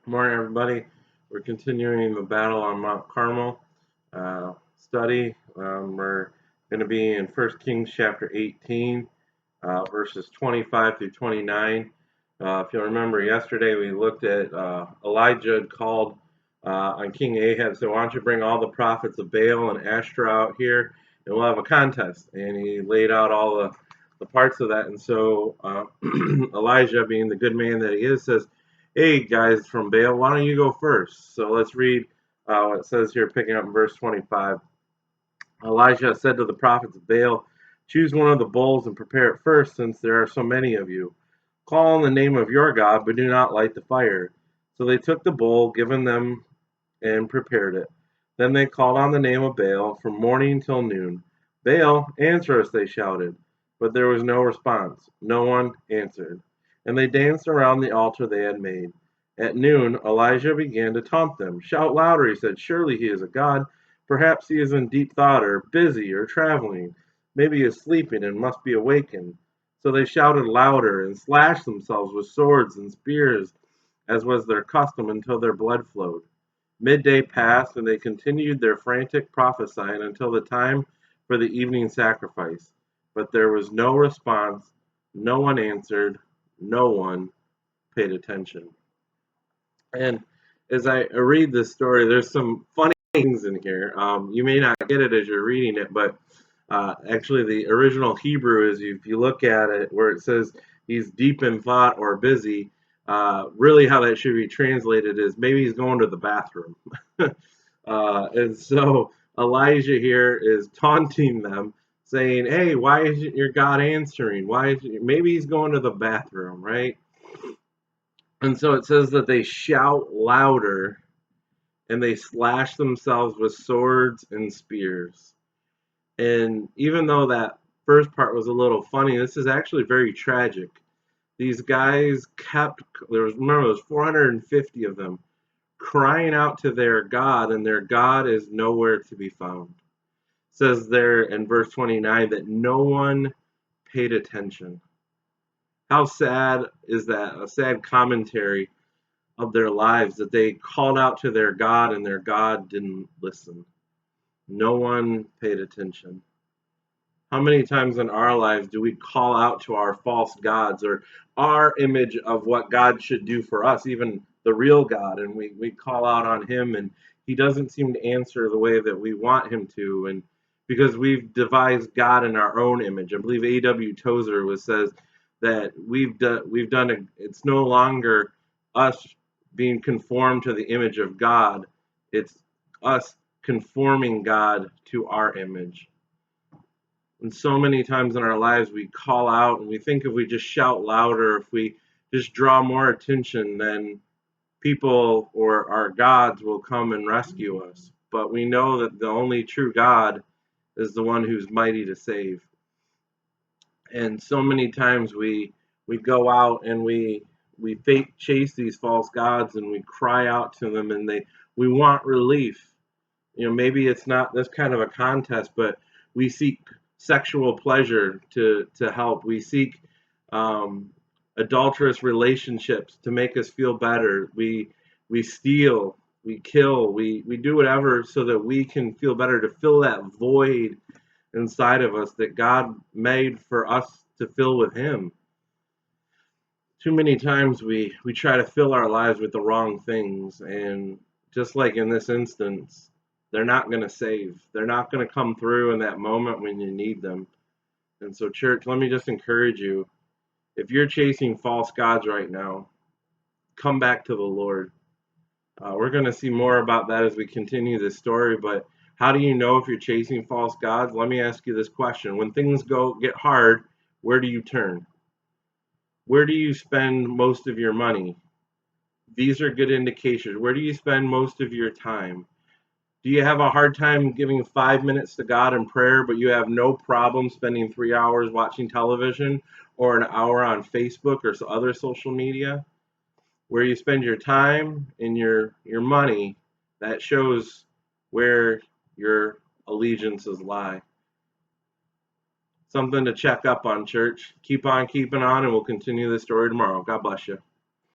Good morning, everybody. We're continuing the battle on Mount Carmel study. We're going to be in 1 Kings chapter 18, verses 25 through 29. If you'll remember, yesterday we looked at Elijah had called on King Ahab, so why don't you bring all the prophets of Baal and Ashtoreth out here, and we'll have a contest. And he laid out all the parts of that. And so Elijah, being the good man that he is, says, hey guys from Baal, why don't you go first? So let's read what it says here, picking up in verse 25. Elijah said to the prophets of Baal, choose one of the bulls and prepare it first, since there are so many of you. Call on the name of your God, but do not light the fire. So they took the bull given them and prepared it. Then they called on the name of Baal from morning till noon. Baal, answer us, they shouted. But there was no response. No one answered. And they danced around the altar they had made. At noon, Elijah began to taunt them. Shout louder, he said. Surely he is a god. Perhaps he is in deep thought, or busy, or traveling. Maybe he is sleeping and must be awakened. So they shouted louder and slashed themselves with swords and spears, as was their custom, until their blood flowed. Midday passed, and they continued their frantic prophesying until the time for the evening sacrifice. But there was no response, no one answered, no one paid attention. And as I read this story, there's some funny things in here. You may not get it as you're reading it, but actually, the original Hebrew is, if you look at it, where it says he's deep in thought or busy, really how that should be translated is maybe he's going to the bathroom. And so Elijah here is taunting them, saying, "Hey, why isn't your God answering? Maybe he's going to the bathroom, right?" And so it says that they shout louder and they slash themselves with swords and spears. And even though that first part was a little funny, this is actually very tragic. These guys remember, there was 450 of them crying out to their God, and their God is nowhere to be found. It says there in verse 29 that no one paid attention. How sad is that? A sad commentary of their lives, that they called out to their God and their God didn't listen. No one paid attention. How many times in our lives do we call out to our false gods or our image of what God should do for us, even the real God, and we call out on him, and he doesn't seem to answer the way that we want him to, and because we've devised God in our own image. I believe A.W. Tozer says that it's no longer us being conformed to the image of God, it's us conforming God to our image. And so many times in our lives we call out and we think if we just shout louder, if we just draw more attention, then people or our gods will come and rescue us. But we know that the only true God is the one who's mighty to save. And so many times we go out and we chase these false gods and we cry out to them, and we want relief. Maybe it's not this kind of a contest, but we seek sexual pleasure to help. We seek adulterous relationships to make us feel better. We steal, we kill, we do whatever so that we can feel better, to fill that void inside of us that God made for us to fill with him. Too many times we try to fill our lives with the wrong things, and just like in this instance, they're not going to save. They're not going to come through in that moment when you need them. And so, church, let me just encourage you. If you're chasing false gods right now, come back to the Lord. We're going to see more about that as we continue this story, but how do you know if you're chasing false gods? Let me ask you this question. When things get hard, where do you turn? Where do you spend most of your money? These are good indications. Where do you spend most of your time? Do you have a hard time giving 5 minutes to God in prayer, but you have no problem spending 3 hours watching television or an hour on Facebook or other social media? Where you spend your time and your money, that shows where your allegiances lie. Something to check up on, church. Keep on keeping on, and we'll continue this story tomorrow. God bless you.